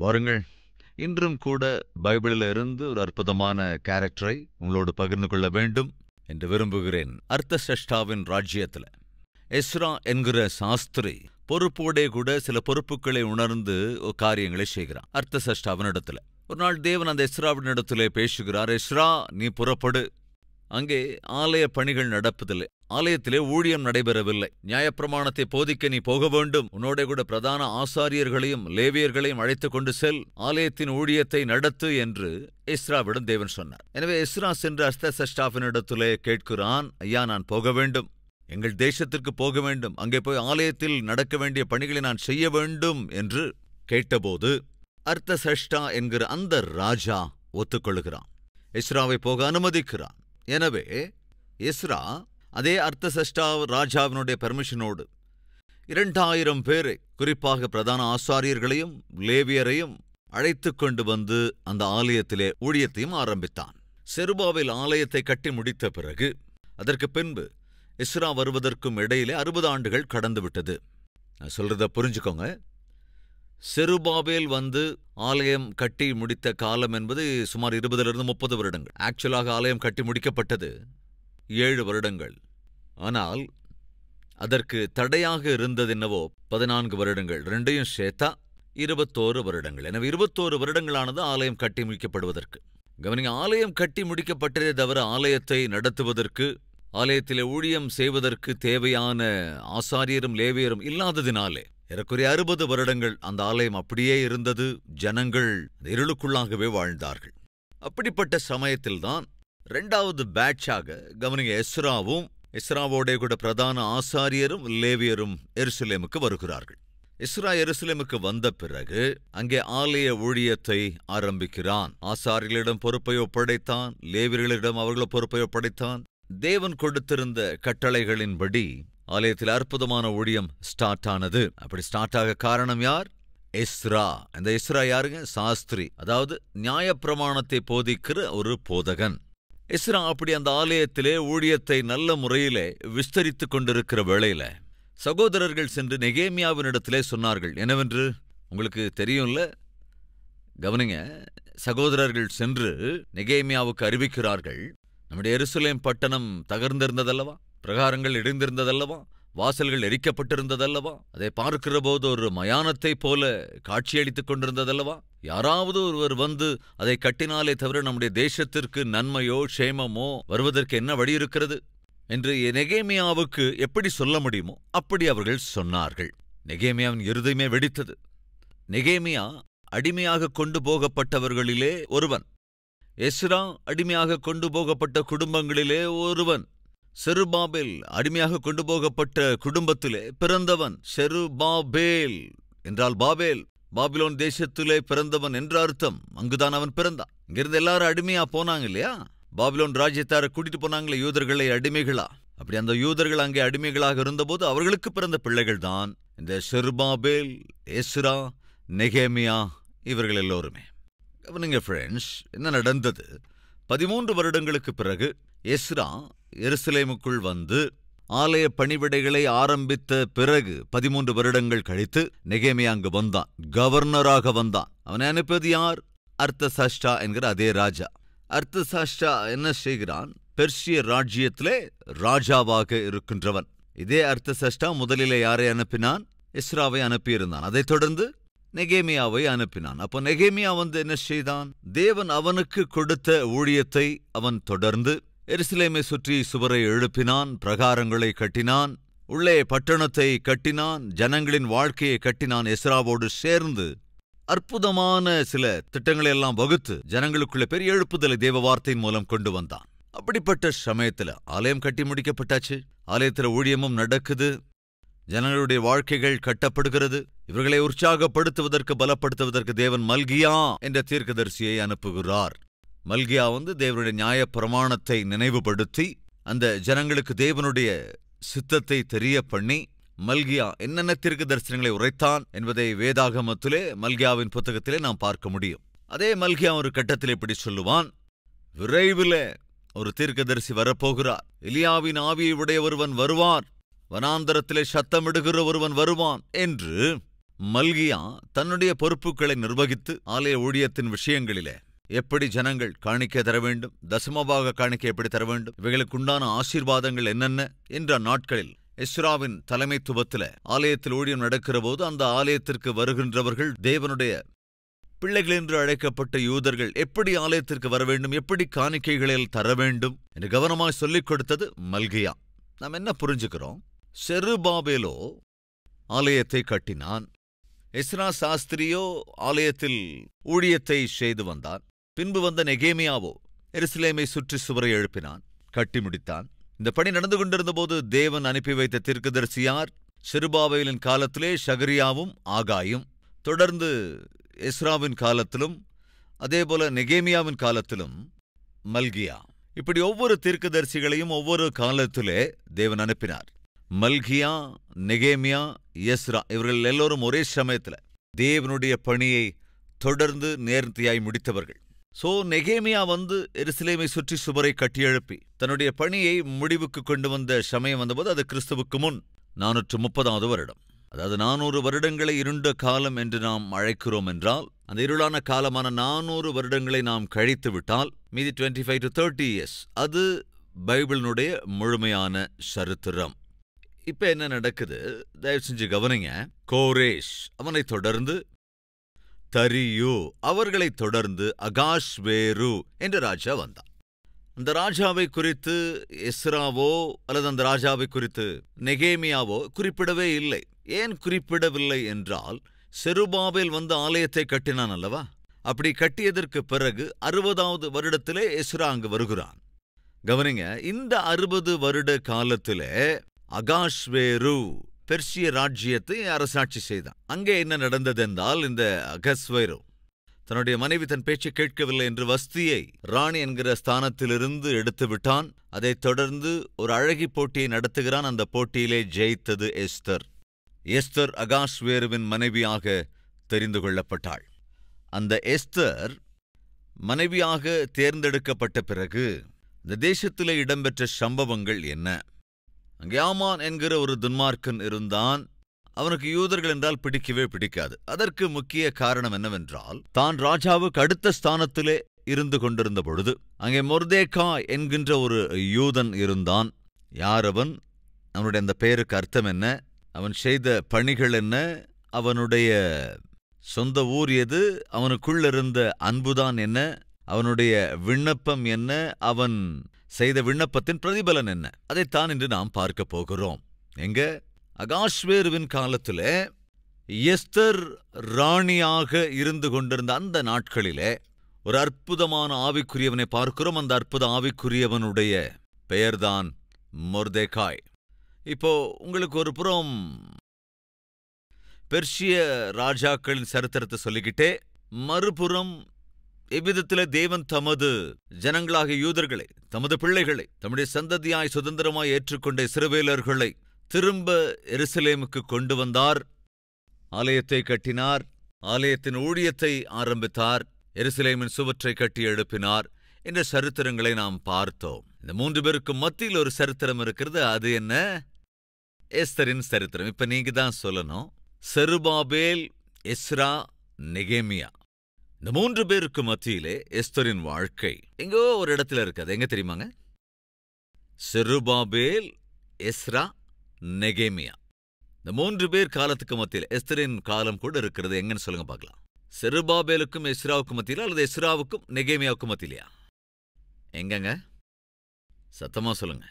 வாருங்கள், இன்றும் கூட பைபிளில் இருந்து ஒரு அற்புதமான கேரக்டரை உங்களோடு பகிர்ந்து கொள்ள வேண்டும் என்று விரும்புகிறேன். அர்த்தசஷ்டாவின் ராஜ்யத்தில் எஸ்ரா என்கிற சாஸ்திரி பொறுப்போடே கூட சில பொறுப்புகளை உணர்ந்து காரியங்களை செய்கிறான். அர்த்தசஷ்டாவின் இடத்துல ஒரு நாள் தேவன் அந்த எஸ்ராவின் இடத்திலே பேசுகிறார். எஸ்ரா, நீ புறப்படு. அங்கே ஆலய பணிகள் நடப்பதில்லை. ஆலயத்திலே ஊழியம் நடைபெறவில்லை. நியாயப்பிரமாணத்தை போதிக்க நீ போக வேண்டும். உன்னோட கூட பிரதான ஆசாரியர்களையும் லேவியர்களையும் அழைத்துக் கொண்டு செல். ஆலயத்தின் ஊழியத்தை நடத்து என்று எஸ்ராவிடம் தேவன் சொன்னார். எனவே எஸ்ரா சென்று அர்த்தசஷ்டாவினிடத்திலே கேட்கிறான், ஐயா, நான் போக வேண்டும். எங்கள் தேசத்திற்கு போக வேண்டும். அங்கே போய் ஆலயத்தில் நடக்க வேண்டிய பணிகளை நான் செய்ய வேண்டும் என்று கேட்டபோது அர்த்தசஷ்டா என்கிற அந்த ராஜா ஒத்துக்கொள்கிறான். எஸ்ராவை போக அனுமதிக்கிறான். எனவே எஸ்ரா அதே அர்த்தசஷ்டா ராஜாவினுடைய பெர்மிஷனோடு 2000 பேரை, குறிப்பாக பிரதான ஆசாரியர்களையும் லேவியரையும் அழைத்து கொண்டு வந்து அந்த ஆலயத்திலே ஊழியத்தையும் ஆரம்பித்தான். செருபாபேல் ஆலயத்தை கட்டி முடித்த பிறகு அதற்கு பின்பு எஸ்ரா வருவதற்கும் இடையிலே 60 ஆண்டுகள் கடந்துவிட்டது. நான் சொல்றத புரிஞ்சுக்கோங்க. செருபாபேல் வந்து ஆலயம் கட்டி முடித்த காலம் என்பது சுமார் 20 to 30 வருடங்கள். ஆக்சுவலாக ஆலயம் கட்டி முடிக்கப்பட்டது 7 வருடங்கள். ஆனால் அதற்கு தடையாக இருந்தது என்னவோ 14 வருடங்கள். ரெண்டையும் சேர்த்தா 21 வருடங்கள். எனவே 21 வருடங்களானது ஆலயம் கட்டி முடிக்கப்படுவதற்கு. கவனிங்க, ஆலயம் கட்டி முடிக்கப்பட்டதே தவிர ஆலயத்தை நடத்துவதற்கு, ஆலயத்திலே ஊழியம் செய்வதற்கு தேவையான ஆசாரியரும் லேவியரும் இல்லாததினாலே ஏறக்குறைய 60 வருடங்கள் அந்த ஆலயம் அப்படியே இருந்தது. ஜனங்கள் இருளுக்குள்ளாகவே வாழ்ந்தார்கள். அப்படிப்பட்ட சமயத்தில்தான் 2வது பேட்சாக கவனிங்க, எஸ்ராவும் எஸ்ராவோடே கூட பிரதான ஆசாரியரும் லேவியரும் எருசலேமுக்கு வருகிறார்கள். எஸ்ரா எருசலேமுக்கு வந்த பிறகு அங்கே ஆலய ஊழியத்தை ஆரம்பிக்கிறான். ஆசாரியர்களிடம் பொறுப்பை ஒப்படைத்தான். லேவியர்களிடம் அவர்கள் பொறுப்பை ஒப்படைத்தான். தேவன் கொடுத்திருந்த கட்டளைகளின்படி ஆலயத்தில் அற்புதமான ஊழியம் ஸ்டார்ட் ஆனது. அப்படி ஸ்டார்ட் ஆக காரணம் யார்? எஸ்ரா. இந்த எஸ்ரா யாருங்க? சாஸ்திரி, அதாவது நியாயப்பிரமாணத்தை போதிக்கிற ஒரு போதகன். எஸ்ரா அப்படி அந்த ஆலயத்திலே ஊழியத்தை நல்ல முறையிலே விஸ்தரித்துக் கொண்டிருக்கிற வேளையில சகோதரர்கள் சென்று நெகேமியாவினிடத்திலே சொன்னார்கள். என்னவென்று உங்களுக்கு தெரியும்ல? கவனிங்க, சகோதரர்கள் சென்று நெகேமியாவுக்கு அறிவிக்கிறார்கள், நம்முடைய எருசலேம் பட்டணம் தகர்ந்திருந்ததல்லவா, பிரகாரங்கள் இடிந்திருந்ததல்லவா, வாசல்கள் எரிக்கப்பட்டிருந்ததல்லவா, அதை பார்க்கிற போது ஒரு மயானத்தைப் போல காட்சியளித்துக் கொண்டிருந்ததல்லவா, யாராவது ஒருவர் வந்து அதை கட்டினாலே தவிர நம்முடைய தேசத்திற்கு நன்மையோ க்ஷேமமோ வருவதற்கு என்ன வழி இருக்கிறது என்று நெகேமியாவுக்கு எப்படி சொல்ல முடியுமோ அப்படி அவர்கள் சொன்னார்கள். நெகேமியாவின் இருதயமே வெடித்தது. நெகேமியா அடிமையாக கொண்டு போகப்பட்டவர்களிலே ஒருவன். எஸ்ரா அடிமையாக கொண்டு போகப்பட்ட குடும்பங்களிலே ஒருவன். செருபாபேல் அடிமையாக கொண்டு போகப்பட்ட குடும்பத்திலே பிறந்தவன். செருபாபேல் என்றால் பாபேல், பாபிலோன் தேசத்திலே பிறந்தவன் என்ற அர்த்தம். அங்குதான் அவன் பிறந்தான். இங்கிருந்து எல்லாரும் அடிமையா போனாங்க இல்லையா? பாபிலோன் ராஜ்யத்தார கூட்டிட்டு போனாங்களே யூதர்களை அடிமைகளா. அப்படி அந்த யூதர்கள் அங்கே அடிமைகளாக இருந்தபோது அவர்களுக்கு பிறந்த பிள்ளைகள் தான் இந்த செருபாபேல், எஸ்ரா, நெகேமியா, இவர்கள் எல்லோருமே. கவனிங்க ஃப்ரெண்ட்ஸ், என்ன நடந்தது? 13 வருடங்களுக்கு பிறகு எஸ்ரா எருசலேமுக்குள் வந்து ஆலய பணிவிடைகளை ஆரம்பித்த பிறகு 13 வருடங்கள் கழித்து நெகேமியா அங்கு வந்தான். கவர்னராக வந்தான். அவனை அனுப்பியது யார்? அர்த்தசஷ்டா என்கிற அதே ராஜா. அர்த்தசஷ்டா என்ன செய்கிறான்? பெர்சிய ராஜ்யத்திலே ராஜாவாக இருக்கின்றவன். இதே அர்த்தசஷ்டா முதலிலே யாரை அனுப்பினான்? எஸ்ராவை அனுப்பியிருந்தான். அதைத் தொடர்ந்து நெகேமியாவை அனுப்பினான். அப்போ நெகேமியா வந்து என்ன செய்தான்? தேவன் அவனுக்கு கொடுத்த ஊழியத்தை அவன் தொடர்ந்து எருசலேமை சுற்றி சுவரை எழுப்பினான், பிரகாரங்களை கட்டினான், உள்ளே பட்டணத்தை கட்டினான், ஜனங்களின் வாழ்க்கையை கட்டினான். எஸ்ராவோடு சேர்ந்து அற்புதமான சில திட்டங்களை எல்லாம் வகுத்து ஜனங்களுக்குள்ள பெரிய எழுப்புதலை தேவ வார்த்தையின் மூலம் கொண்டு வந்தான். அப்படிப்பட்ட சமயத்துல ஆலயம் கட்டி முடிக்கப்பட்டாச்சு. ஆலயத்துல ஊழியமும் நடக்குது. ஜனங்களுடைய வாழ்க்கைகள் கட்டப்படுகிறது. இவர்களை உற்சாகப்படுத்துவதற்கு, பலப்படுத்துவதற்கு தேவன் மல்கியா என்ற தீர்க்கதரிசியை அனுப்புகிறார். மல்கியா வந்து தேவனுடைய நியாய பிரமாணத்தை நினைவுபடுத்தி அந்த ஜனங்களுக்கு தேவனுடைய சித்தத்தை தெரிய பண்ணி, மல்கியா என்னென்ன தீர்க்க தரிசனங்களை உரைத்தான் என்பதை வேதாகமத்திலே மல்கியாவின் புத்தகத்திலே நாம் பார்க்க முடியும். அதே மல்கியா ஒரு கட்டத்தில் இப்படி சொல்லுவான், விரைவில் ஒரு தீர்க்கதரிசி வரப்போகிறார். எலியாவின் ஆவியை உடைய ஒருவன் வருவார், வனாந்தரத்திலே சத்தமிடுகிற ஒருவன் வருவான் என்று மல்கியா தன்னுடைய பொறுப்புகளை நிர்வகித்து ஆலய ஊழியத்தின் விஷயங்களிலே எப்படி ஜனங்கள் காணிக்கை தர வேண்டும், தசமபாக காணிக்கை எப்படி தர வேண்டும், இவைகளுக்குண்டான ஆசீர்வாதங்கள் என்னென்ன என்ற நாட்களில் எஸ்ராவின் தலைமைத்துவத்தில் ஆலயத்தில் ஊழியம் நடக்கிற போது அந்த ஆலயத்திற்கு வருகின்றவர்கள் தேவனுடைய பிள்ளைகள் என்று அழைக்கப்பட்ட யூதர்கள் எப்படி ஆலயத்திற்கு வர வேண்டும், எப்படி காணிக்கைகளில் தர வேண்டும் என்று கவனமாய் சொல்லிக் கொடுத்தது மல்கியா. நாம் என்ன புரிஞ்சுக்கிறோம்? செருபாபேலோ ஆலயத்தை கட்டினான், எஸ்ரா சாஸ்திரியோ ஆலயத்தில் ஊழியத்தை செய்து வந்தான். பின்பு வந்த நெகேமியாவோ எருசலேமை சுற்றி சுவரை எழுப்பினான், கட்டி முடித்தான். இந்த பணி நடந்து கொண்டிருந்த போது தேவன் அனுப்பி வைத்த தீர்க்கதரிசியார் செருபாபேலின் காலத்திலே ஷகரியாவும் ஆகாயும், தொடர்ந்து எஸ்ராவின் காலத்திலும் அதேபோல நெகேமியாவின் காலத்திலும் மல்கியா. இப்படி ஒவ்வொரு தீர்க்கதரிசிகளையும் ஒவ்வொரு காலத்திலே தேவன் அனுப்பினார். மல்கியா, நெகேமியா, எஸ்ரா இவர்கள் எல்லோரும் ஒரே சமயத்தில் தேவனுடைய பணியை தொடர்ந்து நேர்த்தியாய் முடித்தவர்கள். நெகேமியா எருசலேமை சுற்றி சுவரை கட்டியெழுப்பி தன்னுடைய பணியை முடிவுக்கு கொண்டு வந்த சமயம் வந்தபோது அது கிறிஸ்துவுக்கு முன் 430வது வருடம். அதாவது 400 வருடங்களை இருண்ட காலம் என்று நாம் அழைக்கிறோம் என்றால், அந்த இருளான காலமான 400 வருடங்களை நாம் கழித்து விட்டால் மீதி 25 to 30 years அது பைபிளினுடைய முழுமையான சரித்திரம். இப்ப என்ன நடக்குது தயவு செஞ்சு கவனிங்க. கோரேஷ், அவனை தொடர்ந்து தரியு, அவர்களைத் தொடர்ந்து அகாஷ்வேரு என்ற ராஜா வந்தான். அந்த ராஜாவை குறித்து எஸ்ராவோ அல்லது அந்த ராஜாவை குறித்து நெகேமியாவோ குறிப்பிடவே இல்லை. ஏன் குறிப்பிடவில்லை என்றால், செருபாபேல் ஆலயத்தை கட்டினான் அல்லவா? அப்படி கட்டியதற்கு பிறகு 60வது வருடத்திலே எஸ்ரா அங்கு வருகிறான். கவனிங்க, இந்த 60 வருட காலத்திலே அகாஷ்வேரு பெர்சிய ராஜ்யத்தை அரசாட்சி செய்தான். அங்கே என்ன நடந்தது என்றால், இந்த அகஸ்வேரு தன்னுடைய மனைவி தன் பேச்சை கேட்கவில்லை என்று வஸ்தியை ராணி என்கிற ஸ்தானத்திலிருந்து எடுத்து விட்டான். அதைத் தொடர்ந்து ஒரு அழகி போட்டியை நடத்துகிறான். அந்த போட்டியிலே ஜெயித்தது எஸ்தர். எஸ்தர் அகாஷ்வேருவின் மனைவியாக தெரிந்து கொள்ளப்பட்டாள். அந்த எஸ்தர் மனைவியாக தேர்ந்தெடுக்கப்பட்ட பிறகு இந்த தேசத்திலே இடம்பெற்ற சம்பவங்கள் என்ன? அங்கே ஆமான் என்கிற ஒரு துன்மார்க்கன் இருந்தான். அவனுக்கு யூதர்கள் என்றால் பிடிக்கவே பிடிக்காது. அதற்கு முக்கிய காரணம் என்னவென்றால், தான் ராஜாவுக்கு அடுத்த ஸ்தானத்திலே இருந்து கொண்டிருந்த பொழுது அங்கே மொர்தேகாய் என்கின்ற ஒரு யூதன் இருந்தான். யார் அவன்? அவனுடைய அந்த பெயருக்கு அர்த்தம் என்ன? அவன் செய்த பணிகள் என்ன? அவனுடைய சொந்த ஊர் எது? அவனுக்குள்ளிருந்த அன்புதான் என்ன? அவனுடைய விண்ணப்பம் என்ன? அவன் செய்த விண்ணப்பத்தின் பிரதிபலன் என்ன? அதைத்தான் இன்று நாம் பார்க்க போகிறோம். எங்க? அகாஷ்வேருவின் காலத்திலே எஸ்தர் ராணியாக இருந்து கொண்டிருந்த அந்த நாட்களிலே ஒரு அற்புதமான ஆவிக்குரியவனை பார்க்கிறோம். அந்த அற்புத ஆவிக்குரியவனுடைய பெயர்தான் மொர்தேகாய். இப்போ உங்களுக்கு ஒரு புறம் பெர்ஷிய ராஜாக்களின் சரித்திரத்தை சொல்லிக்கிட்டே, மறுபுறம் எவ்விதத்திலே தேவன் தமது ஜனங்களாக யூதர்களை, தமது பிள்ளைகளை, தம்முடைய சந்ததியாய் சுதந்திரமாய் ஏற்றுக்கொண்ட இஸ்ரவேலர்களை திரும்ப எருசலேமுக்கு கொண்டு வந்தார். ஆலயத்தை கட்டினார், ஆலயத்தின் ஊழியத்தை ஆரம்பித்தார், எருசலேமின் சுவற்றை கட்டி எழுப்பினார் என்ற சரித்திரங்களை நாம் பார்த்தோம். இந்த 3 பேருக்கும் மத்தியில் ஒரு சரித்திரம் இருக்கிறது. அது என்ன? எஸ்தரின் சரித்திரம். இப்ப நீங்க தான் சொல்லணும். செருபாபேல், எஸ்ரா, நெகேமியா, இந்த 3 பேருக்கு மத்தியிலே எஸ்தரின் வாழ்க்கை எங்கோ ஒரு இடத்துல இருக்காது. எங்க தெரியுமாங்க? செருபாபேல், எஸ்ரா, நெகேமியா, இந்த 3 பேர் காலத்துக்கு மத்தியில் எஸ்தரின் காலம் கூட இருக்கிறது. எங்கன்னு சொல்லுங்க பார்க்கலாம். செருபாபேலுக்கும் எஸ்ராவுக்கும் மத்தியில அல்லது எஸ்ராவுக்கும் நெகேமியாவுக்கும் மத்தியிலையா? எங்கங்க? சத்தமா சொல்லுங்க.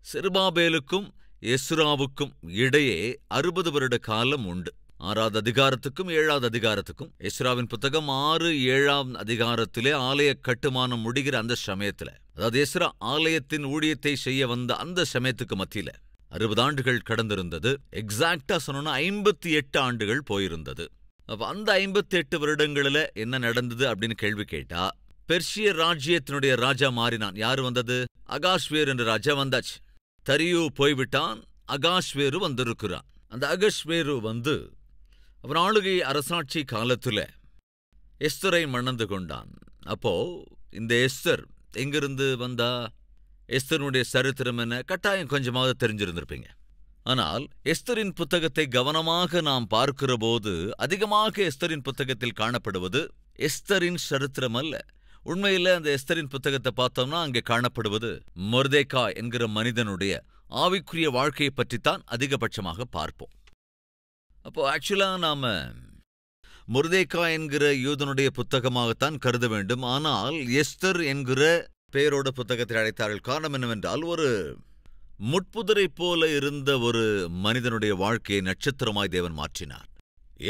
செருபாபேலுக்கும் எஸ்ராவுக்கும் இடையே 60 வருட காலம் உண்டு. 6வது அதிகாரத்துக்கும் 7வது அதிகாரத்துக்கும், எஸ்ராவின் புத்தகம் 6, 7ஆம் அதிகாரத்திலே ஆலய கட்டுமானம் முடிகிற அந்த சமயத்துல, அதாவது எஸ்ரா ஆலயத்தின் ஊழியத்தை செய்ய வந்த அந்த சமயத்துக்கு மத்தியில 60 ஆண்டுகள் கடந்திருந்தது. எக்ஸாக்டா சொன்னோன்னா 58 ஆண்டுகள் போயிருந்தது. அப்ப அந்த 58 வருடங்களில் என்ன நடந்தது அப்படின்னு கேள்வி கேட்டா, பெர்ஷிய ராஜ்யத்தினுடைய ராஜா மாறினான். யாரு வந்தது? அகாஷ்வேரு என்ற ராஜா வந்தாச்சு. தரியு போய்விட்டான், அகாஷ்வேரு வந்திருக்கிறான். அந்த அகாஷ்வேரு அவன் ஆளுகை அரசாட்சி காலத்துல எஸ்தரை மணந்து கொண்டான். அப்போ இந்த எஸ்தர் எங்கிருந்து வந்தா? எஸ்தருடைய சரித்திரம் என்ன? கட்டாயம் கொஞ்சமாவது தெரிஞ்சிருந்திருப்பீங்க. ஆனால் எஸ்தரின் புத்தகத்தை கவனமாக நாம் பார்க்கிறபோது அதிகமாக எஸ்தரின் புத்தகத்தில் காணப்படுவது எஸ்தரின் சரித்திரம் அல்ல. உண்மையில் அந்த எஸ்தரின் புத்தகத்தை பார்த்தோம்னா அங்கே காணப்படுவது மொர்தெகாய் என்கிற மனிதனுடைய ஆவிக்குரிய வாழ்க்கையை பற்றித்தான் அதிகபட்சமாக பார்ப்போம். அப்போ ஆக்சுவலா நாம மொர்தெகாய் என்கிற யூதனுடைய புத்தகமாகத்தான் கருத வேண்டும். ஆனால் எஸ்தர் என்கிற பெயரோட புத்தகத்தை அழைத்தார்கள். காரணம் என்னவென்றால், ஒரு முட்புதரை போல இருந்த ஒரு மனிதனுடைய வாழ்க்கையை நட்சத்திரமாய் தேவன் மாற்றினார்.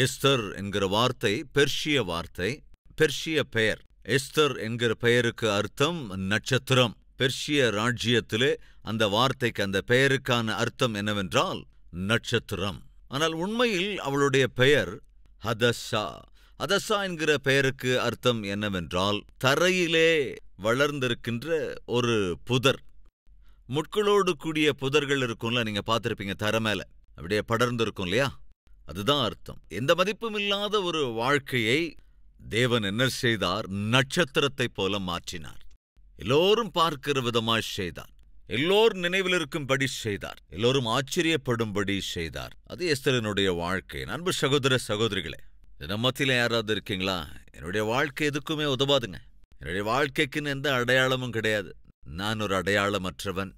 எஸ்தர் என்கிற வார்த்தை பெர்ஷிய வார்த்தை, பெர்ஷிய பெயர். எஸ்தர் என்கிற பெயருக்கு அர்த்தம் நட்சத்திரம். பெர்ஷிய ராஜ்யத்திலே அந்த வார்த்தைக்கு, அந்த பெயருக்கான அர்த்தம் என்னவென்றால் நட்சத்திரம். ஆனால் உண்மையில் அவளுடைய பெயர் ஹதஸா. ஹதஸா என்கிற பெயருக்கு அர்த்தம் என்னவென்றால் தரையிலே வளர்ந்திருக்கின்ற ஒரு புதர். முட்களோடு கூடிய புதர்கள் இருக்கும்ல, நீங்க பார்த்திருப்பீங்க, தரை மேல அப்படியே படர்ந்து இருக்கும் இல்லையா, அதுதான் அர்த்தம். எந்த மதிப்பும் இல்லாத ஒரு வாழ்க்கையை தேவன் என்ன செய்தார்? நட்சத்திரத்தை போல மாற்றினார். எல்லோரும் பார்க்கிற விதமாய் செய்தார். எல்லோரும் நினைவில் இருக்கும்படி செய்தார். எல்லோரும் ஆச்சரியப்படும்படி செய்தார். அது எஸ்தரினுடைய வாழ்க்கை. அன்பு சகோதர சகோதரிகளே, நம்மத்தில யாராவது இருக்கீங்களா? என்னுடைய வாழ்க்கை எதுக்குமே உதவாதுங்க. என்னுடைய வாழ்க்கைக்குன்னு எந்த அடையாளமும் கிடையாது. நான் ஒரு அடையாளமற்றவன்.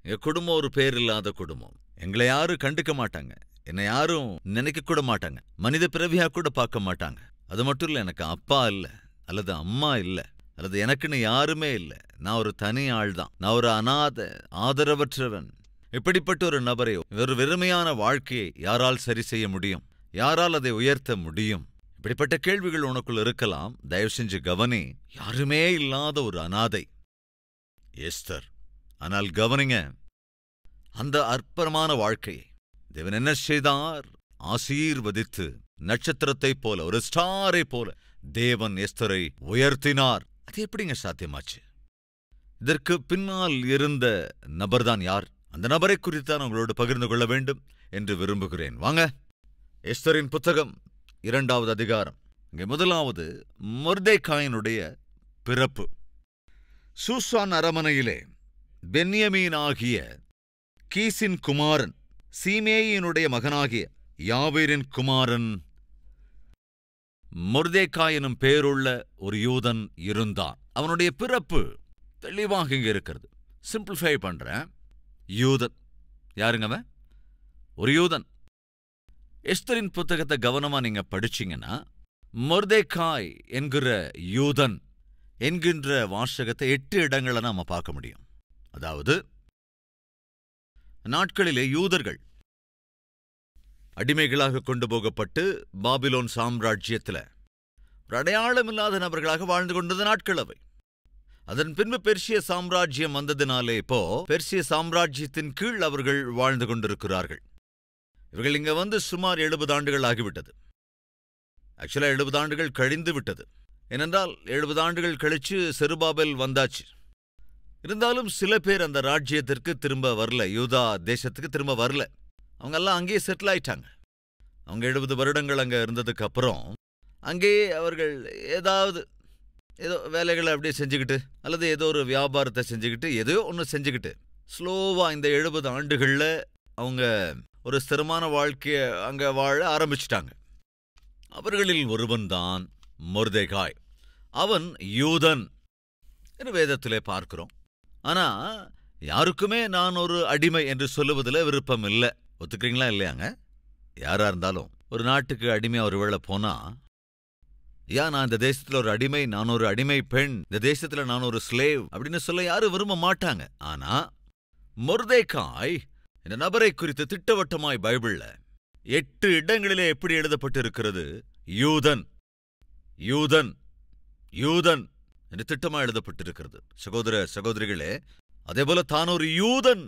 எங்க குடும்பம் ஒரு பேர் இல்லாத குடும்பம். எங்களை யாரும் கண்டுக்க மாட்டாங்க. என்னை யாரும் நினைக்க கூட மாட்டாங்க. மனித பிறவியா கூட பார்க்க மாட்டாங்க. அது மட்டும் இல்ல, எனக்கு அப்பா இல்ல, அல்லது அம்மா இல்ல, அல்லது எனக்குன்னு யாருமே இல்ல. நான் ஒரு தனி ஆள் தான். நான் ஒரு அநாத, ஆதரவற்றவன். இப்படிப்பட்ட ஒரு நபரை, ஒரு வெறுமையான வாழ்க்கையை யாரால் சரி செய்ய முடியும்? யாரால் அதை உயர்த்த முடியும்? இப்படிப்பட்ட கேள்விகள் உனக்குள் இருக்கலாம். தயவு செஞ்சு கவனி. யாருமே இல்லாத ஒரு அநாதை எஸ்தர். ஆனால் கவனிங்க, அந்த அற்பமான வாழ்க்கையை தேவன் என்ன செய்தார்? ஆசீர்வதித்து நட்சத்திரத்தைப் போல, ஒரு ஸ்டாரை போல தேவன் எஸ்தரை உயர்த்தினார். அது எப்படிங்க சாத்தியமாச்சு? இதற்கு பின்னால் இருந்த நபர்தான் யார்? அந்த நபரை குறித்தான் உங்களோடு பகிர்ந்து கொள்ள வேண்டும் என்று விரும்புகிறேன். வாங்க, எஸ்தரின் புத்தகம் 2வது அதிகாரம். இங்கே முதலாவது மொர்தெகாயினுடைய பிறப்பு. சூசான் அரமனையிலே பென்யமீனாகிய கீசின் குமாரன், சீமேயினுடைய மகனாகிய யாவீரின் குமாரன் மொர்தெகாய் எனும் பேருள்ள ஒரு யூதன் இருந்தான். அவனுடைய பிறப்பு தெளிவாக இங்கே இருக்கிறது. சிம்பிளிஃபை பண்றேன். யூதன் யாருங்க அவன்? ஒரு யூதன். எஸ்தரின் புத்தகத்தை கவனமா நீங்க படிச்சீங்கன்னா, மொர்தெகாய் என்கிற யூதன் என்கின்ற வாசகத்தை 8 இடங்களை நாம பார்க்க முடியும். அதாவது, நாட்களிலே யூதர்கள் அடிமைகளாக கொண்டு போகப்பட்டு பாபிலோன் சாம்ராஜ்யத்தில் ஒரு அடையாளமில்லாத நபர்களாக வாழ்ந்து கொண்டது நாட்கள் அவை. அதன் பின்பு பெர்சிய சாம்ராஜ்யம் வந்ததினாலே இப்போ பெர்சிய சாம்ராஜ்யத்தின் கீழ் அவர்கள் வாழ்ந்து கொண்டிருக்கிறார்கள். இவர்கள் இங்க வந்து சுமார் 70 ஆண்டுகள் ஆகிவிட்டது. ஆக்சுவலா 70 ஆண்டுகள் கழிந்து விட்டது. ஏனென்றால் 70 ஆண்டுகள் கழிச்சு செருபாபேல் வந்தாச்சு. இருந்தாலும் சில பேர் அந்த ராஜ்யத்திற்கு திரும்ப வரல, யூதா தேசத்துக்கு திரும்ப வரல. அவங்கெல்லாம் அங்கேயே செட்டில் ஆயிட்டாங்க. அவங்க 70 வருடங்கள் அங்கே இருந்ததுக்கு அப்புறம் அங்கேயே அவர்கள் ஏதோ வேலைகளை அப்படியே செஞ்சுக்கிட்டு, அல்லது ஏதோ ஒரு வியாபாரத்தை செஞ்சுக்கிட்டு, ஏதோ ஒன்று செஞ்சுக்கிட்டு ஸ்லோவாக இந்த 70 ஆண்டுகளில் அவங்க ஒரு ஸ்திரமான வாழ்க்கையை அங்கே வாழ ஆரம்பிச்சிட்டாங்க. அவர்களில் ஒருவன்தான் மொர்தெகாய். அவன் யூதன் என்று வேதத்திலே பார்க்கிறோம். ஆனால் யாருக்குமே நான் ஒரு அடிமை என்று சொல்லுவதில் விருப்பம் இல்லை. ஒத்துக்கிறீங்களா இல்லையாங்க? யாரா இருந்தாலும் ஒரு நாட்டுக்கு அடிமையா ஒரு வேளை போனா, நான் இந்த தேசத்துல ஒரு அடிமை, நான் ஒரு அடிமை பெண், இந்த தேசத்துல நான் ஒரு ஸ்லேவ் அப்படின்னு சொல்ல யாரும் விரும்ப மாட்டாங்க. ஆனா மொர்தெகாய் இந்த நபரை குறித்து திட்டவட்டமாய் பைபிள்ல 8 இடங்களிலே எப்படி எழுதப்பட்டு இருக்கிறது? யூதன், யூதன், யூதன் என்று திட்டமா எழுதப்பட்டிருக்கிறது. சகோதர சகோதரிகளே, அதேபோல தான் ஒரு யூதன்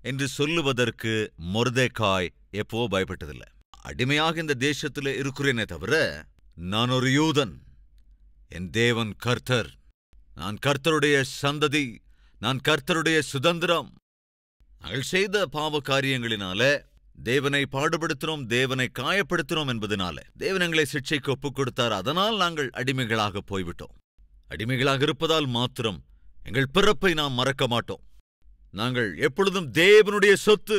என்று சொல்லுவதற்கு மொர்தெகாய் எப்போ பயப்பட்டதில்லை. அடிமையாக இந்த தேசத்தில் இருக்கிறேனே தவிர, நான் ஒரு யூதன், என் தேவன் கர்த்தர், நான் கர்த்தருடைய சந்ததி, நான் கர்த்தருடைய சுதந்திரம். நாங்கள் செய்த பாவ காரியங்களினால தேவனை பாடுபடுத்தினோம், தேவனை காயப்படுத்தினோம் என்பதனால தேவன் எங்களை சிக்ஷைக்கு ஒப்புக் கொடுத்தார். அதனால் நாங்கள் அடிமைகளாக போய்விட்டோம். அடிமைகளாக இருப்பதால் மாத்திரம் எங்கள் பிறப்பை நாம் மறக்க மாட்டோம். நாங்கள் எப்பொழுதும் தேவனுடைய சொத்து,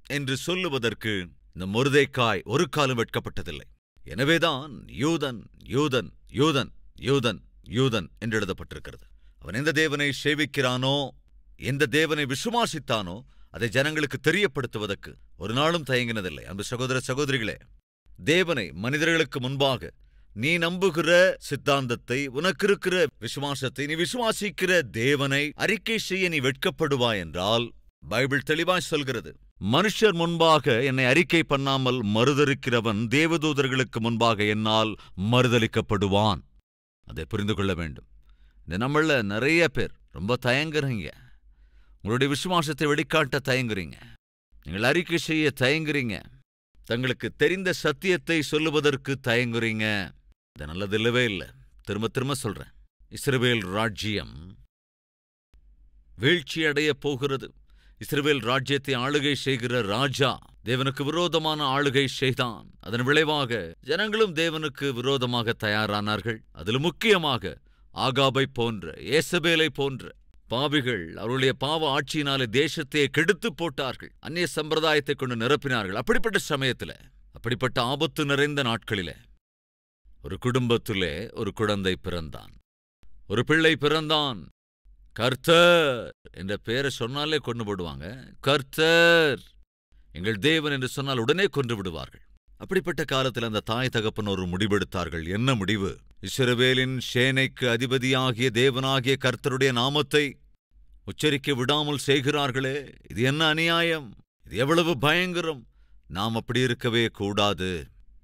என்று சொல்லுவதற்கு இந்த மொர்தெகாய் ஒரு காலம் வெட்கப்பட்டதில்லை. எனவேதான் யூதன் யூதன் யூதன் யூதன் யூதன் என்று எழுதப்பட்டிருக்கிறது. அவன் எந்த தேவனை சேவிக்கிறானோ, எந்த தேவனை விசுவாசித்தானோ அதை ஜனங்களுக்கு தெரியப்படுத்துவதற்கு ஒரு நாளும் தயங்கினதில்லை. அன்பு சகோதர சகோதரிகளே, தேவனை மனிதர்களுக்கு முன்பாக நீ நம்புகிற சித்தாந்தத்தை, உனக்கு இருக்கிற விசுவாசத்தை, நீ விசுவாசிக்கிற தேவனை அறிக்கை செய்ய நீ வெட்கப்படுவாய் என்றால் பைபிள் தெளிவாய் சொல்கிறது, மனுஷர் முன்பாக என்னை அறிக்கை பண்ணாமல் மறுதலிக்கிறவன் தேவதூதர்களுக்கு முன்பாக என்னால் மறுதலிக்கப்படுவான். அதை புரிந்து கொள்ள வேண்டும். இந்த நம்மள நிறைய பேர் ரொம்ப தயங்குறீங்க. உங்களுடைய விசுவாசத்தை வெளிக்காட்ட தயங்குறீங்க. நீங்கள் அறிக்கை செய்ய தயங்குறீங்க. தங்களுக்கு தெரிந்த சத்தியத்தை சொல்லுவதற்கு தயங்குறீங்க. இது நல்லதில்லவே இல்லை. திரும்ப திரும்ப சொல்றேன், இஸ்ரவேல் ராஜ்யம் வீழ்ச்சியடைய போகிறது. இஸ்ரவேல் ராஜ்யத்தை ஆளுகை செய்கிற ராஜா தேவனுக்கு விரோதமான ஆளுகை செய்தான். அதன் விளைவாக ஜனங்களும் தேவனுக்கு விரோதமாக தயாரானார்கள். அதில் முக்கியமாக ஆகாபை போன்ற, ஏசபேலை போன்ற பாவிகள் அவருடைய பாவ ஆட்சியினாலே தேசத்தையே கெடுத்து போட்டார்கள். அந்நிய சம்பிரதாயத்தை கொண்டு நிரப்பினார்கள். அப்படிப்பட்ட சமயத்தில், அப்படிப்பட்ட ஆபத்து நிறைந்த நாட்களிலே ஒரு குடும்பத்திலே ஒரு குழந்தை பிறந்தான். ஒரு பிள்ளை பிறந்தான். கர்த்தர் என்ற பெயரை சொன்னாலே கொண்டு விடுவாங்க. கர்த்தர் எங்கள் தேவன் என்று சொன்னால் உடனே கொன்று விடுவார்கள். அப்படிப்பட்ட காலத்தில் அந்த தாய் தகப்பன் ஒரு முடிவெடுத்தார்கள். என்ன முடிவு? இஸ்ரவேலின் சேனைக்கு அதிபதியாகிய தேவனாகிய கர்த்தருடைய நாமத்தை உச்சரிக்க விடாமல் செய்கிறார்களே, இது என்ன அநியாயம், இது எவ்வளவு பயங்கரம், நாம் அப்படி இருக்கவே கூடாது.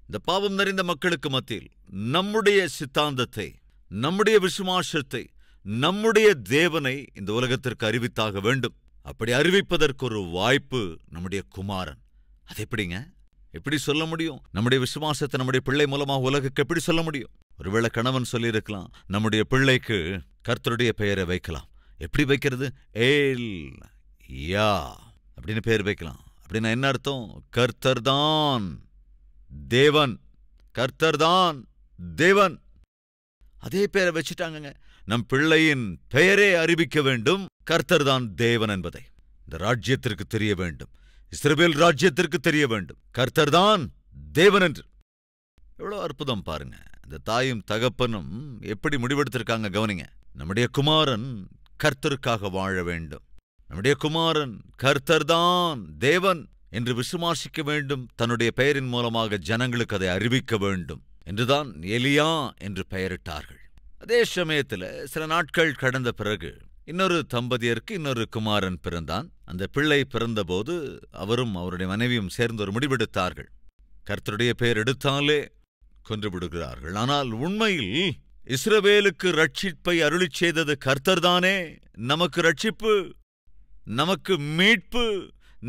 இந்த பாவம் நிறைந்த மக்களுக்கு மத்தியில் நம்முடைய சித்தாந்தத்தை, நம்முடைய விசுவாசத்தை, நம்முடைய தேவனை இந்த உலகத்திற்கு அறிவித்தாக வேண்டும். அப்படி அறிவிப்பதற்கு ஒரு வாய்ப்பு நம்முடைய குமாரன். அது எப்படிங்க? எப்படி சொல்ல முடியும்? நம்முடைய விசுவாசத்தை நம்முடைய பிள்ளை மூலமாக உலகுக்கு எப்படி சொல்ல முடியும்? ஒருவேளை கணவன் சொல்லியிருக்கலாம், நம்முடைய பிள்ளைக்கு கர்த்தருடைய பெயரை வைக்கலாம். எப்படி வைக்கிறது? ஏல் யா அப்படின்னு பெயர் வைக்கலாம். அப்படின்னா என்ன அர்த்தம்? கர்த்தர்தான் தேவன், கர்த்தர்தான் தேவன். அதே பெயரை வச்சுட்டாங்க. நம் பிள்ளையின் பெயரே அறிவிக்க வேண்டும், கர்த்தர்தான் தேவன் என்பதை இந்த ராஜ்யத்திற்கு தெரிய வேண்டும். இஸ்ரவேல் ராஜ்யத்திற்கு தெரிய வேண்டும், கர்த்தர்தான் தேவன் என்று. எவ்வளவு அற்புதம் பாருங்க. இந்த தாயும் தகப்பனும் எப்படி முடிவெடுத்திருக்காங்க கவனிங்க. நம்முடைய குமாரன் கர்த்தருக்காக வாழ வேண்டும். நம்முடைய குமாரன் கர்த்தர்தான் தேவன் என்று விசுவாசிக்க வேண்டும். தன்னுடைய பெயரின் மூலமாக ஜனங்களுக்கு அதை அறிவிக்க வேண்டும் என்றுதான் எலியா என்று பெயரிட்டார்கள். அதே சமயத்தில் சில நாட்கள் கடந்த பிறகு இன்னொரு தம்பதியருக்கு இன்னொரு குமாரன் பிறந்தான். அந்த பிள்ளை பிறந்தபோது அவரும் அவருடைய மனைவியும் சேர்ந்து ஒரு முடிவெடுத்தார்கள். கர்த்தருடைய பெயர் எடுத்தாலே கொன்று விடுகிறார்கள். ஆனால் உண்மையில் இஸ்ரவேலுக்கு ரட்சிப்பை அருளிச் செய்தது கர்த்தர்தானே. நமக்கு ரட்சிப்பு, நமக்கு மீட்பு,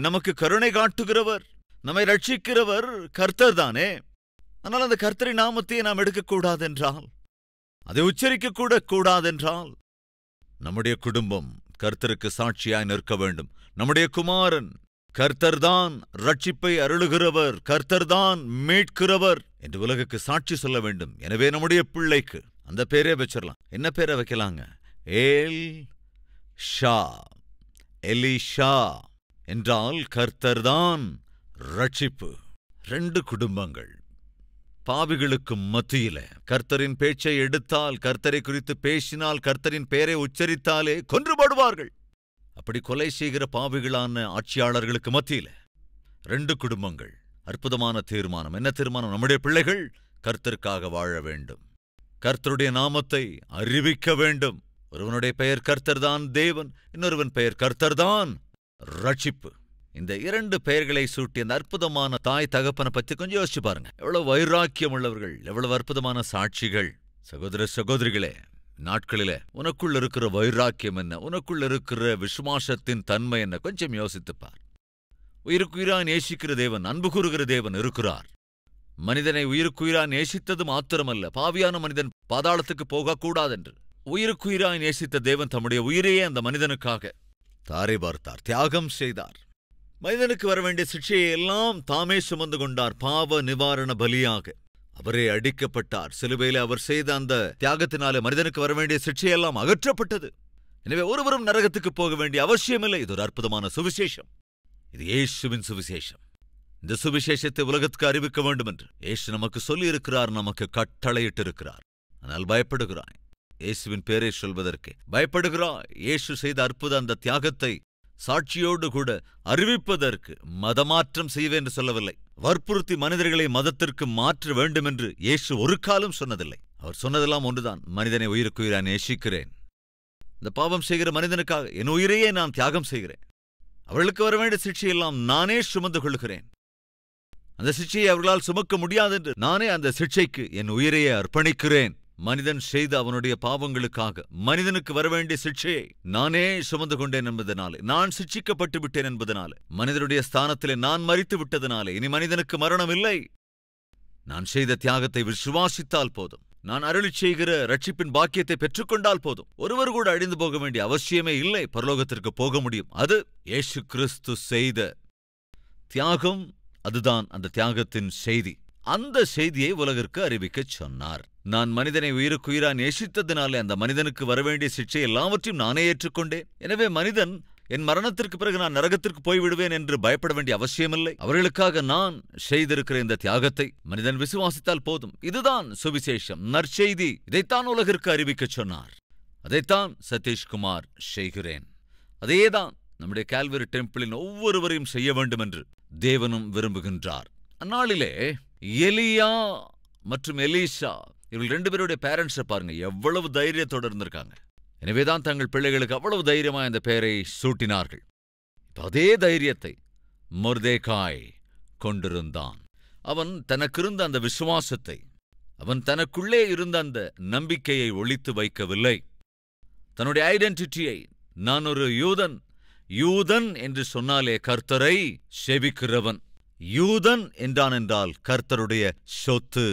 நமக்கு கருணை காட்டுகிறவர், நம்மை ரட்சிக்கிறவர் கர்த்தர்தானே. ஆனால் அந்த கர்த்தரின் நாமத்தையே நாம் எடுக்கக்கூடாதென்றால், அதை உச்சரிக்கக்கூட கூடாதென்றால், நம்முடைய குடும்பம் கர்த்தருக்கு சாட்சியாய் நிற்க வேண்டும். நம்முடைய குமாரன் கர்த்தர்தான் ரட்சிப்பை அருளுகிறவர், கர்த்தர்தான் மீட்கிறவர் என்று உலகுக்கு சாட்சி சொல்ல வேண்டும். எனவே நம்முடைய பிள்ளைக்கு அந்த பேரே வச்சிடலாம். என்ன பேரை வைக்கலாங்க? ஏல் ஷா, எலிஷா என்றால் கர்த்தர்தான் ரட்சிப்பு. 2 குடும்பங்கள் பாவிகளுக்கு மத்தியில கர்த்தரின் பேச்சை எடுத்தால், கர்த்தரை குறித்து பேசினால், கர்த்தரின் பெயரை உச்சரித்தாலே கொன்றுபடுவார்கள். அப்படி கொலை செய்கிற பாவிகளான ஆட்சியாளர்களுக்கு மத்தியில 2 குடும்பங்கள். அற்புதமான தீர்மானம். என்ன தீர்மானம்? நம்முடைய பிள்ளைகள் கர்த்தருக்காக வாழ வேண்டும், கர்த்தருடைய நாமத்தை அறிவிக்க வேண்டும். ஒருவனுடைய பெயர் கர்த்தர்தான் தேவன், இன்னொருவன் பெயர் கர்த்தர்தான் ரட்சிப்பு. இந்த 2 பெயர்களை சூட்டி அந்த அற்புதமான தாய் தகப்பனை பற்றி கொஞ்சம் யோசிச்சு பாருங்க. எவ்வளவு வைராக்கியம் உள்ளவர்கள், எவ்வளவு அற்புதமான சாட்சிகள். சகோதர சகோதரிகளே, நாட்களிலே உனக்குள்ள இருக்கிற வைராக்கியம் என்ன, உனக்குள்ள இருக்கிற விசுவாசத்தின் தன்மை என்ன, கொஞ்சம் யோசித்துப்பார். உயிருக்குயிராய் நேசிக்கிற தேவன், அன்பு கூறுகிற தேவன் இருக்கிறார். மனிதனை உயிருக்குயிராய் நேசித்தது மாத்திரமல்ல, பாவியான மனிதன் பாதாளத்துக்கு போகக்கூடாதென்று உயிருக்குயிராய் நேசித்த தேவன் தம்முடைய உயிரையே அந்த மனிதனுக்காக தாரை பார்த்தார், தியாகம் செய்தார். மனிதனுக்கு வரவேண்டிய சிக்ஷையை எல்லாம் தாமே சுமந்து கொண்டார். பாவ நிவாரண பலியாக அவரே அடிக்கப்பட்டார். சிலுவையிலே அவர் செய்த அந்த தியாகத்தினாலே மனிதனுக்கு வரவேண்டிய சிக்ஷையெல்லாம் அகற்றப்பட்டது. எனவே ஒருவரும் நரகத்துக்கு போக வேண்டிய அவசியமில்லை. இது ஒரு அற்புதமான சுவிசேஷம். இது இயேசுவின் சுவிசேஷம். இந்த சுவிசேஷத்தை உலகத்துக்கு அறிவிக்க வேண்டும் என்று இயேசு நமக்கு சொல்லியிருக்கிறார், நமக்கு கட்டளையிட்டிருக்கிறார். ஆனால் பயப்படுகிறாய். இயேசுவின் பேரை சொல்வதற்கு பயப்படுகிறாய். இயேசு செய்த அற்புத அந்த தியாகத்தை சாட்சியோடு கூட அறிவிப்பதற்கு மதமாற்றம் செய்வேன் என்று சொல்லவில்லை. வற்புறுத்தி மனிதர்களை மதத்திற்கு மாற்ற வேண்டும் என்று இயேசு ஒரு காலம் சொன்னதில்லை. அவர் சொன்னதெல்லாம் ஒன்றுதான், மனிதனை உயிருக்குயிரான் நேசிக்கிறேன். இந்த பாவம் செய்கிற மனிதனுக்காக என் உயிரையே நான் தியாகம் செய்கிறேன். அவர்களுக்கு வர வேண்டிய சிக்ஷையெல்லாம் நானே சுமந்து கொள்கிறேன். அந்த சிக்ஷையை அவர்களால் சுமக்க முடியாதென்று நானே அந்த சிக்ஷைக்கு என் உயிரையே அர்ப்பணிக்கிறேன். மனிதன் செய்த அவனுடைய பாவங்களுக்காக மனிதனுக்கு வரவேண்டிய சிக்ஷையை நானே சுமந்து கொண்டேன் என்பதனாலே, நான் சிக்ஷிக்கப்பட்டு விட்டேன் என்பதனாலே, மனிதனுடைய ஸ்தானத்திலே நான் மரித்து விட்டதனாலே இனி மனிதனுக்கு மரணம் இல்லை. நான் செய்த தியாகத்தை விசுவாசித்தால் போதும். நான் அருளிச் செய்கிற ரட்சிப்பின் பாக்கியத்தை பெற்றுக்கொண்டால் போதும். ஒருவர் கூட அழிந்து போக வேண்டிய அவசியமே இல்லை. பரலோகத்திற்கு போக முடியும். அது இயேசு கிறிஸ்து செய்த தியாகம். அதுதான் அந்த தியாகத்தின் செய்தி. அந்த செய்தியை உலகிற்கு அறிவிக்கச் சொன்னார். நான் மனிதனை உயிருக்குயிரா நேசித்ததினாலே அந்த மனிதனுக்கு வரவேண்டிய சிக்ஷை எல்லாவற்றையும் நானே ஏற்றுக்கொண்டேன். எனவே மனிதன் என் மரணத்திற்கு பிறகு நான் நரகத்திற்கு போய்விடுவேன் என்று பயப்பட வேண்டிய அவசியமில்லை. அவர்களுக்காக நான் செய்திருக்கிற இந்த தியாகத்தை மனிதன் விசுவாசித்தால் போதும். இதுதான் சுவிசேஷம், நற்செய்தி. இதைத்தான் உலகிற்கு அறிவிக்கச் சொன்னார். அதைத்தான் சதீஷ்குமார் செய்கிறேன். அதேதான் நம்முடைய கால்வரி டெம்பிளின் ஒவ்வொருவரையும் செய்ய வேண்டும் என்று தேவனும் விரும்புகின்றார். அந்நாளிலே எலியா மற்றும் எலீஷா இவர்கள் 2 பேருடைய பேரண்ட்ஸை பாருங்க, எவ்வளவு தைரியத்தோடு இருந்திருக்காங்க. எனவேதான் தங்கள் பிள்ளைகளுக்கு அவ்வளவு தைரியமாக இந்த பெயரை சூட்டினார்கள். அதே தைரியத்தை மொர்தெகாய் கொண்டிருந்தான். அவன் தனக்கிருந்த அந்த விசுவாசத்தை, அவன் தனக்குள்ளே இருந்த அந்த நம்பிக்கையை ஒளித்து வைக்கவில்லை. தன்னுடைய ஐடென்டிட்டியை, நான் ஒரு யூதன், யூதன் என்று சொன்னாலே கர்த்தரை செபிக்கிறவன். யூதன் என்றான் என்றால் கர்த்தருடைய சொத்து.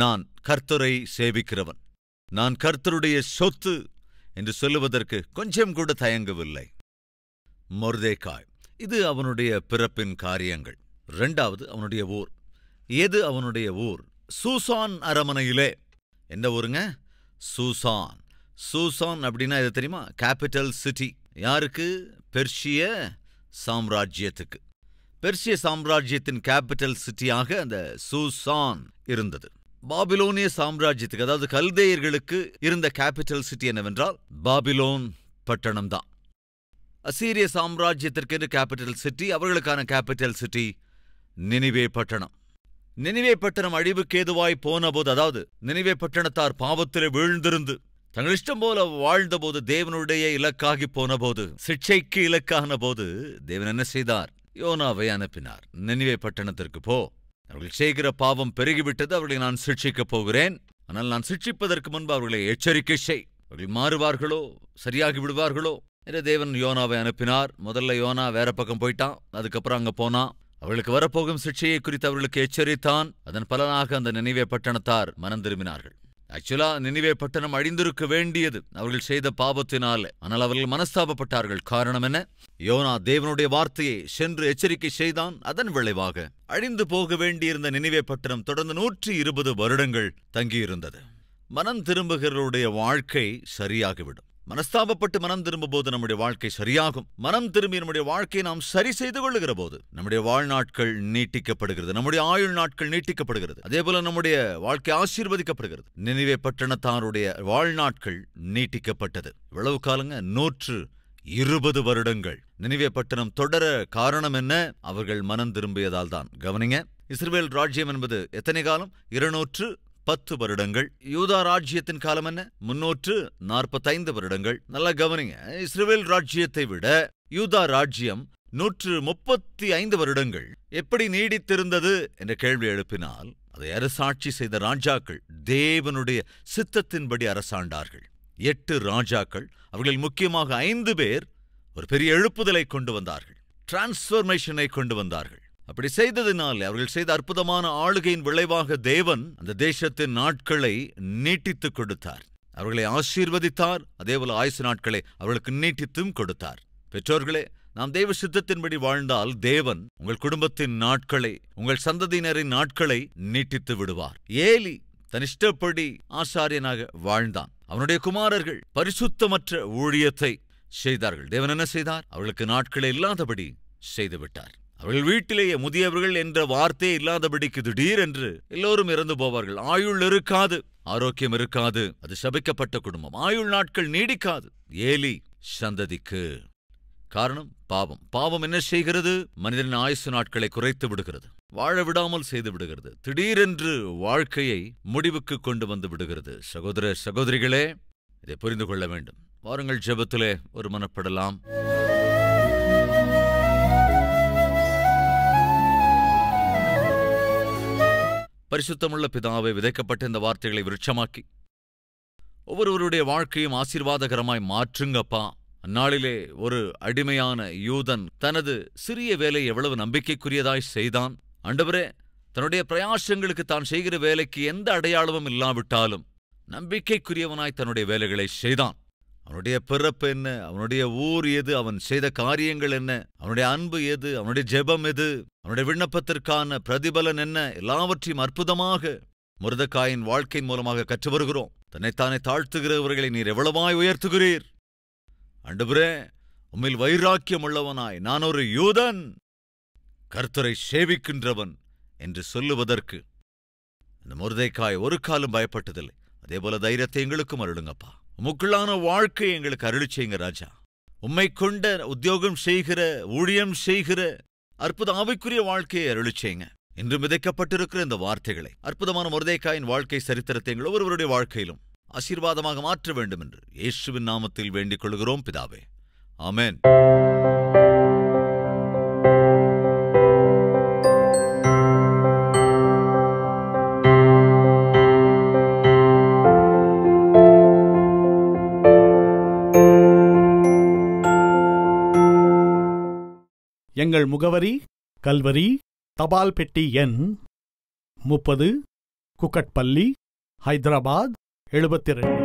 நான் கர்த்தரை சேவிக்கிறவன், நான் கர்த்தருடைய சொத்து என்று சொல்லுவதற்கு கொஞ்சம் கூட தயங்கவில்லை மொர்தெகாய். இது அவனுடைய பிறப்பின் காரியங்கள். 2வது அவனுடைய ஊர். எது அவனுடைய ஊர்? சூசான் அரமனையிலே. என்ன ஊருங்க? சூசான். சூசான் அப்படின்னா எது தெரியுமா? Capital city. யாருக்கு? பெர்ஷிய சாம்ராஜ்யத்துக்கு. பெர்ஷிய சாம்ராஜ்யத்தின் கேபிட்டல் சிட்டியாக அந்த சூசான் இருந்தது. பாபிலோனிய சாம்ராஜ்யத்துக்கு, அதாவது கல்தேயர்களுக்கு இருந்த கேபிட்டல் சிட்டி என்னவென்றால் பாபிலோன் பட்டணம்தான். அசீரிய சாம்ராஜ்யத்திற்கு கேபிட்டல் சிட்டி, அவர்களுக்கான கேபிட்டல் சிட்டி நினிவே பட்டணம். நினிவே பட்டணம் அழிவுக்கு ஏதுவாய் போனபோது, அதாவது நினிவே பட்டணத்தார் பாவத்திலே வீழ்ந்திருந்து தங்கள் இஷ்டம் போல வாழ்ந்தபோது, தேவனுடைய இலக்காகி போனபோது, சிக்ஷைக்கு இலக்கான போது தேவன் என்ன செய்தார்? யோனாவை அனுப்பினார். நினிவே பட்டணத்திற்கு போ, அவர்கள் செய்கிற பாவம் பெருகிவிட்டது, அவர்களை நான் சிக்ஷிக்கப் போகிறேன். ஆனால் நான் சிக்ஷிப்பதற்கு முன்பு அவர்களை எச்சரிக்கை செய். அவர்கள் மாறுவார்களோ, சரியாகி விடுவார்களோ என்று தேவன் யோனாவை அனுப்பினார். முதல்ல யோனா வேற பக்கம் போயிட்டான். அதுக்கப்புறம் அங்க போனான். அவர்களுக்கு வரப்போகும் சிக்ஷையை குறித்து அவர்களுக்கு எச்சரித்தான். அதன் பலனாக அந்த நினிவே பட்டணத்தார் மனம் திரும்பினார்கள். ஆக்சுவலா நினிவே பட்டணம் அழிந்திருக்க வேண்டியது அவர்கள் செய்த பாவத்தினாலே. ஆனால் அவர்கள் மனஸ்தாபப்பட்டார்கள். காரணம் என்ன? யோனா தேவனுடைய வார்த்தையை சென்று எச்சரிக்கை செய்தான். அதன் விளைவாக அழிந்து போக வேண்டியிருந்த நினிவே பட்டணம் தொடர்ந்து 120 வருடங்கள் தங்கியிருந்தது. மனம் திரும்புகிறவருடைய வாழ்க்கை சரியாகிவிடும். மனஸ்தாபப்பட்டு மனம் திரும்பும்போது நம்முடைய வாழ்க்கை சரியாகும். மனம் திரும்பி நம்முடைய வாழ்க்கையை நாம் சரி செய்து கொள்ளுகிற போது நம்முடைய வாழ்நாட்கள் நீட்டிக்கப்படுகிறது, நம்முடைய ஆயுள் நாட்கள் நீட்டிக்கப்படுகிறது. அதேபோல நம்முடைய வாழ்க்கை ஆசீர்வதிக்கப்படுகிறது. நினிவே பட்டணத்தாருடைய வாழ்நாட்கள் நீட்டிக்கப்பட்டது. இவ்வளவு காலங்க? 120 வருடங்கள் நினிவே பட்டணம் தொடர காரணம் என்ன? அவர்கள் மனம் திரும்பியதால் தான். கவனிங்க, இஸ்ரவேல் ராஜ்யம் என்பது எத்தனை காலம்? 210 வருடங்கள். யூதா ராஜ்யத்தின் காலம் என்ன? 345 வருடங்கள். நல்லா கவனிங்க, இஸ்ரவேல் ராஜ்யத்தை விட யூதா ராஜ்யம் 135 வருடங்கள் எப்படி நீடித்திருந்தது என்ற கேள்வி எழுப்பினால், அதை அரசாட்சி செய்த ராஜாக்கள் தேவனுடைய சித்தத்தின்படி அரசாண்டார்கள். 8 ராஜாக்கள், அவர்களில் முக்கியமாக 5 பேர் ஒரு பெரிய எழுப்புதலை கொண்டு வந்தார்கள், டிரான்ஸ்பர்மேஷனை கொண்டு வந்தார்கள். அப்படி செய்ததினால் அவர்கள் செய்த அற்புதமான ஆளுகையின் விளைவாக தேவன் அந்த தேசத்தின் நாட்களை நீட்டித்துக் கொடுத்தார். அவர்களை ஆசீர்வதித்தார். அதேபோல ஆயுசு நாட்களை அவர்களுக்கு நீட்டித்தும் கொடுத்தார். பெற்றோர்களே, நாம் தெய்வ சித்தத்தின்படி வாழ்ந்தால் தேவன் உங்கள் குடும்பத்தின் நாட்களை, உங்கள் சந்ததியினரின் நாட்களை நீட்டித்து விடுவார். ஏலி தன் இஷ்டப்படி ஆசாரியனாக வாழ்ந்தான். அவனுடைய குமாரர்கள் பரிசுத்தமற்ற ஊழியத்தை செய்தார்கள். தேவன் என்ன செய்தார்? அவர்களுக்கு நாட்களே இல்லாதபடி செய்துவிட்டார். அவர்கள் வீட்டிலேயே முதியவர்கள் என்ற வார்த்தை இல்லாதபடிக்கு திடீரென்று எல்லோரும் இறந்து போவார்கள். ஆயுள் இருக்காது, ஆரோக்கியம் இருக்காது. அது சபிக்கப்பட்ட குடும்பம். ஆயுள் நாட்கள் நீடிக்காது ஏலி சந்ததிக்கு. காரணம் பாவம். பாவம் என்ன செய்கிறது? மனிதனின் ஆயுசு நாட்களை குறைத்து விடுகிறது, வாழ விடாமல் செய்து விடுகிறது, திடீரென்று வாழ்க்கையை முடிவுக்கு கொண்டு வந்து விடுகிறது. சகோதர சகோதரிகளே, இதை புரிந்து கொள்ள வேண்டும். வாருங்கள் ஜெபத்திலே ஒரு மனப்படலாம். பரிசுத்தமுள்ள பிதாவை, விதைக்கப்பட்ட இந்த வார்த்தைகளை விருட்சமாக்கி ஒவ்வொருவருடைய வாழ்க்கையும் ஆசீர்வாதகரமாய் மாற்றுங்கப்பா. அந்நாளிலே ஒரு அடிமையான யூதன் தனது சிறிய வேலை எவ்வளவு நம்பிக்கைக்குரியதாய் செய்தான். ஆண்டவரே, தன்னுடைய பிரயாசங்களுக்கு தான் செய்கிற வேலைக்கு எந்த அடையாளமும் இல்லாவிட்டாலும் நம்பிக்கைக்குரியவனாய் தன்னுடைய வேலைகளை செய்தான். அவனுடைய பிறப்பு என்ன, அவனுடைய ஊர் எது, அவன் செய்த காரியங்கள் என்ன, அவனுடைய அன்பு எது, அவனுடைய ஜெபம் எது, அவனுடைய விண்ணப்பத்திற்கான பிரதிபலன் என்ன, எல்லாவற்றையும் அற்புதமாக மொர்தெகாயின் வாழ்க்கையின் மூலமாக கற்று வருகிறோம். தன்னைத்தானே தாழ்த்துகிறவர்களை நீர் எவ்வளவாய் உயர்த்துகிறீர். ஆண்டவரே, உம்மில் வைராக்கியம் உள்ளவனாய் நான் ஒரு யூதன், கர்த்தரை சேவிக்கின்றவன் என்று சொல்லுவதற்கு இந்த மொர்தெகாய் ஒரு காலம் பயப்பட்டதில்லை. அதேபோல தைரியத்தை எங்களுக்கும் அருளுங்கப்பா. உமக்குள்ளான வாழ்க்கை எங்களுக்கு அருளி செய்யுங்க ராஜா. உம்மை கொண்ட உத்தியோகம் செய்கிற, ஊழியம் செய்கிற அற்புத ஆவிக்குரிய வாழ்க்கையை அருளி செய்யுங்க. இன்று விதைக்கப்பட்டிருக்கிற இந்த வார்த்தைகளை, அற்புதமான மொர்தெகாயின் வாழ்க்கை சரித்திரத்தை எங்கள் ஒவ்வொருவருடைய வாழ்க்கையிலும் ஆசீர்வாதமாக மாற்ற வேண்டும் என்று இயேசுவின் நாமத்தில் வேண்டிக் கொள்கிறோம் பிதாவே. ஆமென். எங்கள் முகவரி: கல்வரி, தபால் பெட்டி எண் 30, குக்கட்பள்ளி, ஹைதராபாத் 72.